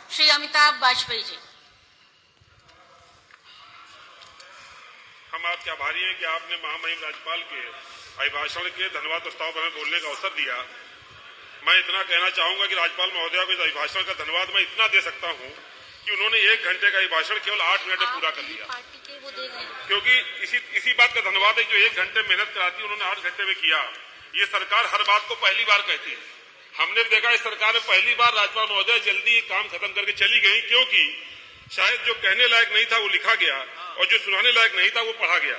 श्री अमिताभ वाजपेयी जी। हम आपके आभारी हैं कि आपने महामहिम राज्यपाल के अभिभाषण के धन्यवाद प्रस्ताव पर हमें बोलने का अवसर दिया। मैं इतना कहना चाहूंगा कि राज्यपाल महोदया को इस अभिभाषण का धन्यवाद मैं इतना दे सकता हूं कि उन्होंने 1 घंटे का अभिभाषण केवल 8 मिनट में पूरा कर दिया। क्योंकि इसी बात का धन्यवाद है जो 1 घंटे मेहनत कराती उन्होंने 8 घंटे में किया। ये सरकार हर बात को पहली बार कहती है। हमने भी देखा इस सरकार में पहली बार राज्यपाल महोदया जल्दी काम खत्म करके चली गई, क्योंकि शायद जो कहने लायक नहीं था वो लिखा गया और जो सुनाने लायक नहीं था वो पढ़ा गया।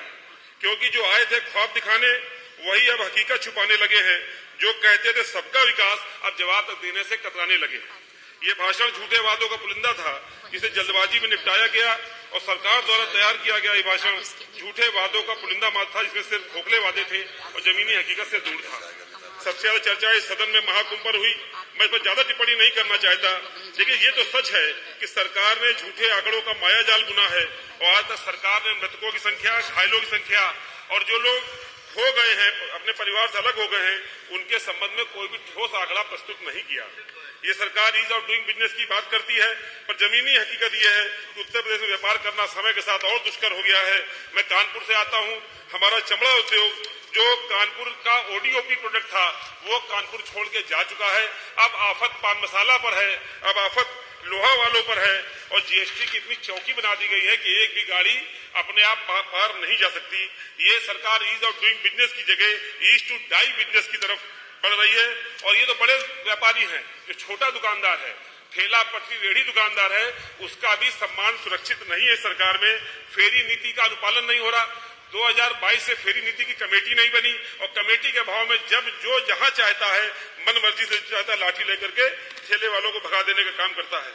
क्योंकि जो आए थे ख्वाब दिखाने वही अब हकीकत छुपाने लगे हैं। जो कहते थे सबका विकास अब जवाब तक देने से कतराने लगे। ये भाषण झूठे वादों का पुलिंदा था जिसे जल्दबाजी में निपटाया गया और सरकार द्वारा तैयार किया गया ये भाषण झूठे वादों का पुलिंदा मात्र था, जिसमें सिर्फ खोखले वादे थे और जमीनी हकीकत से दूर था। सबसे ज्यादा चर्चा इस सदन में महाकुंभ पर हुई। मैं इस पर ज्यादा टिप्पणी नहीं करना चाहता, लेकिन ये तो सच है कि सरकार ने झूठे आंकड़ों का माया जाल बुना है और आज तक सरकार ने मृतकों की संख्या, घायलों की संख्या और जो लोग हो गए हैं, अपने परिवार से अलग हो गए हैं, उनके संबंध में कोई भी ठोस आंकड़ा प्रस्तुत नहीं किया। ये सरकार ईज ऑफ डूइंग बिजनेस की बात करती है, पर जमीनी हकीकत यह है कि उत्तर प्रदेश में व्यापार करना समय के साथ और दुष्कर हो गया है। मैं कानपुर से आता हूं। हमारा चमड़ा उद्योग जो कानपुर का ओडीओपी प्रोडक्ट था वो कानपुर छोड़ के जा चुका है। अब आफत पान मसाला पर है, अब आफत लोहा वालों पर है और जीएसटी की इतनी चौकी बना दी गई है कि एक भी गाड़ी अपने आप पार नहीं जा सकती। ये सरकार ईज ऑफ डूइंग बिजनेस की जगह ईज टू डाई बिजनेस की तरफ बढ़ रही है। और ये तो बड़े व्यापारी हैं, जो छोटा दुकानदार है, ठेला पटरी रेहड़ी दुकानदार है, उसका भी सम्मान सुरक्षित नहीं है। सरकार में फेरी नीति का अनुपालन नहीं हो रहा। 2022 से फेरी नीति की कमेटी नहीं बनी और कमेटी के भाव में जब जो जहां चाहता है मन मर्जी से चाहता है लाठी लेकर के ठेले वालों को भगा देने का काम करता है।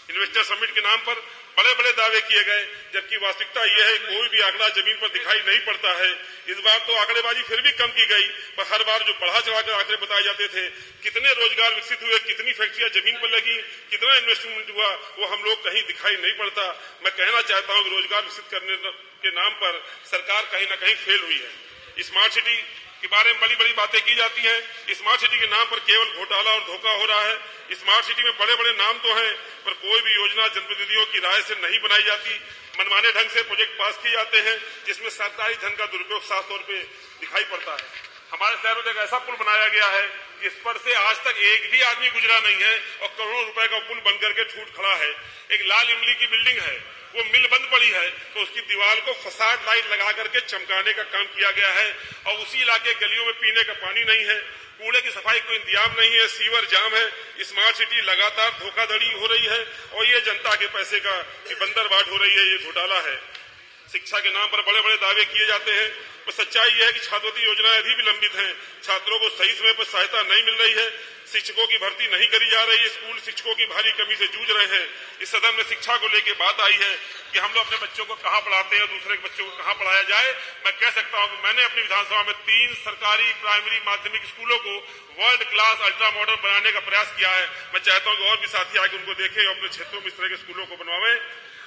इन्वेस्टर समिट के नाम पर बड़े बड़े दावे किए गए, जबकि वास्तविकता यह है कोई भी आंकड़ा जमीन पर दिखाई नहीं पड़ता है। इस बार तो आंकड़ेबाजी फिर भी कम की गई, पर हर बार जो बढ़ा चढ़ाकर आंकड़े बताए जाते थे, कितने रोजगार विकसित हुए, कितनी फैक्ट्रियां जमीन पर लगी, कितना इन्वेस्टमेंट हुआ, वो हम लोग कहीं दिखाई नहीं पड़ता। मैं कहना चाहता हूं कि रोजगार विकसित करने के नाम पर सरकार कहीं न कहीं फेल हुई है। स्मार्ट सिटी के बारे में बड़ी बड़ी बातें की जाती हैं। स्मार्ट सिटी के नाम पर केवल घोटाला और धोखा हो रहा है। स्मार्ट सिटी में बड़े बड़े नाम तो हैं, पर कोई भी योजना जनप्रतिनिधियों की राय से नहीं बनाई जाती। मनमाने ढंग से प्रोजेक्ट पास किए जाते हैं जिसमें सरकारी धन का दुरुपयोग साफ तौर पे दिखाई पड़ता है। हमारे शहर में एक ऐसा पुल बनाया गया है जिस पर से आज तक एक भी आदमी गुजरा नहीं है और करोड़ों रुपए का पुल बन करके छूट खड़ा है। एक लाल इमली की बिल्डिंग है, वो मिल बंद पड़ी है, तो उसकी दीवार को फसाड लाइट लगा करके चमकाने का काम किया गया है और उसी इलाके गलियों में पीने का पानी नहीं है, कूड़े की सफाई कोई इंतजाम नहीं है, सीवर जाम है। स्मार्ट सिटी लगातार धोखाधड़ी हो रही है और ये जनता के पैसे का बंदरबाट हो रही है, ये घोटाला है। शिक्षा के नाम पर बड़े बड़े दावे किए जाते हैं, पर सच्चाई यह है कि छात्रवृत्ति योजनाएं अभी भी लंबित हैं। छात्रों को सही समय पर सहायता नहीं मिल रही है, शिक्षकों की भर्ती नहीं करी जा रही है, स्कूल शिक्षकों की भारी कमी से जूझ रहे हैं। इस सदन में शिक्षा को लेकर बात आई है कि हम लोग अपने बच्चों को कहाँ पढ़ाते हैं, दूसरे के बच्चों को कहाँ पढ़ाया जाए। मैं कह सकता हूँ कि मैंने अपनी विधानसभा में 3 सरकारी प्राइमरी माध्यमिक स्कूलों को वर्ल्ड क्लास अल्ट्रा मॉडर्न बनाने का प्रयास किया है। मैं चाहता हूँ कि और भी साथी आगे उनको देखें और अपने क्षेत्रों में इस तरह के स्कूलों को बनवाएं।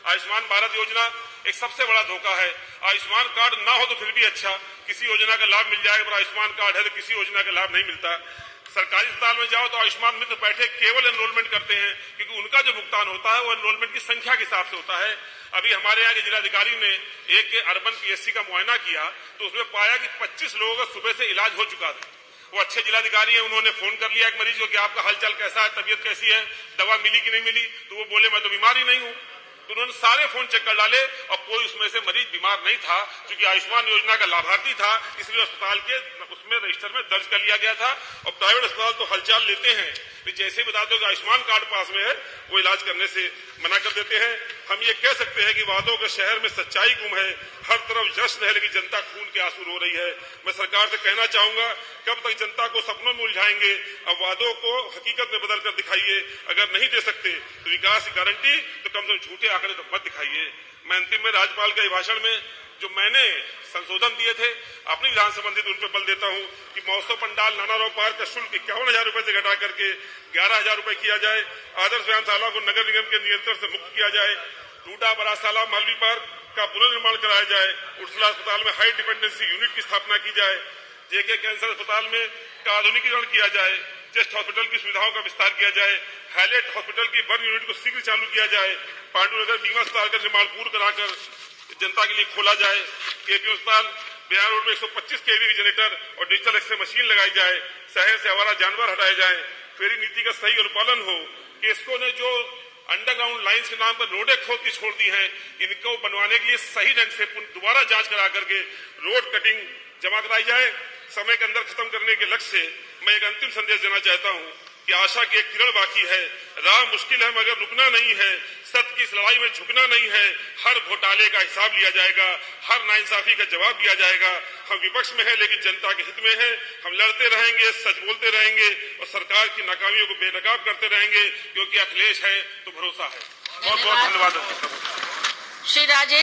आयुष्मान भारत योजना एक सबसे बड़ा धोखा है। आयुष्मान कार्ड ना हो तो फिर भी अच्छा, किसी योजना का लाभ मिल जाएगा, पर आयुष्मान कार्ड है तो किसी योजना का लाभ नहीं मिलता। सरकारी अस्पताल में जाओ तो आयुष्मान मित्र बैठे केवल एनरोलमेंट करते हैं, क्योंकि उनका जो भुगतान होता है वो एनरोलमेंट की संख्या के हिसाब से होता है। अभी हमारे यहाँ के जिलाधिकारी ने एक अर्बन पीएचसी का मुआयना किया तो उसमें पाया कि 25 लोगों का सुबह से इलाज हो चुका था। वो अच्छे जिलाधिकारी हैं, उन्होंने फोन कर लिया एक मरीज को कि आपका हालचाल कैसा है, तबीयत कैसी है, दवा मिली कि नहीं मिली, तो वो बोले मैं तो बीमार ही नहीं हूँ। तो उन्होंने सारे फोन चेक कर डाले और कोई उसमें से मरीज बीमार नहीं था, क्योंकि आयुष्मान योजना का लाभार्थी था, इसलिए अस्पताल के उसमें रजिस्टर में दर्ज कर लिया गया था। और प्राइवेट अस्पताल तो हलचल लेते हैं, जैसे ही बता दो कि आयुष्मान कार्ड पास में है वो इलाज करने से मना कर देते हैं। हम ये कह सकते हैं कि वादों के शहर में सच्चाई गुम है, हर तरफ जश्न है लेकिन जनता खून के आंसू रो रही है। मैं सरकार से कहना चाहूंगा, कब तक जनता को सपनों में उलझाएंगे? अब वादों को हकीकत में बदल कर दिखाइए। अगर नहीं दे सकते तो विकास की गारंटी तो कम से कम झूठे आंकड़े तो मत दिखाइए। मैं अंतिम में राज्यपाल के भाषण में जो मैंने संशोधन दिए थे अपनी विधान संबंधित उन पर बल देता हूं कि महोत्सव पंडाल नानाराव पार्क का शुल्क 51,000 रुपए से घटा करके 11,000 रुपए किया जाए। आदर्श व्यायामशाला को नगर निगम के नियंत्रण से मुक्त किया जाए। टूटा बरासाला मालवी पार्क का पुनर्निर्माण कराया जाए। उर्सुला अस्पताल में हाई डिपेंडेंसी यूनिट की स्थापना की जाए। जेके कैंसर अस्पताल में का आधुनिकीकरण किया जाए। चेस्ट हॉस्पिटल की सुविधाओं का विस्तार किया जाए। हाईलाइट हॉस्पिटल की बर्न यूनिट को शीघ्र चालू किया जाए। पांडुनगर बीमा अस्पताल का निर्माण पूर्ण कराकर जनता के लिए खोला जाए। केपी अस्पताल बिहार रोड में 125 kV जनरेटर और डिजिटल एक्सरे मशीन लगाई जाए। शहर से आवारा जानवर हटाए जाए। फेरी नीति का सही अनुपालन हो। केसको ने जो अंडरग्राउंड लाइंस के नाम पर रोडें खोद के छोड़ दी हैं, इनको बनवाने के लिए सही ढंग से दोबारा जांच करा करके रोड कटिंग जमा कराई जाए। समय के अंदर खत्म करने के लक्ष्य से मैं एक अंतिम संदेश देना चाहता हूं कि आशा की एक किरण बाकी है। राह मुश्किल है मगर रुकना नहीं है। सत्य की इस लड़ाई में झुकना नहीं है। हर घोटाले का हिसाब लिया जाएगा। हर नाइंसाफी का जवाब दिया जाएगा। हम विपक्ष में है लेकिन जनता के हित में है। हम लड़ते रहेंगे, सच बोलते रहेंगे और सरकार की नाकामियों को बेनकाब करते रहेंगे, क्योंकि अखिलेश है तो भरोसा है। बहुत बहुत धन्यवाद। श्री राजेश।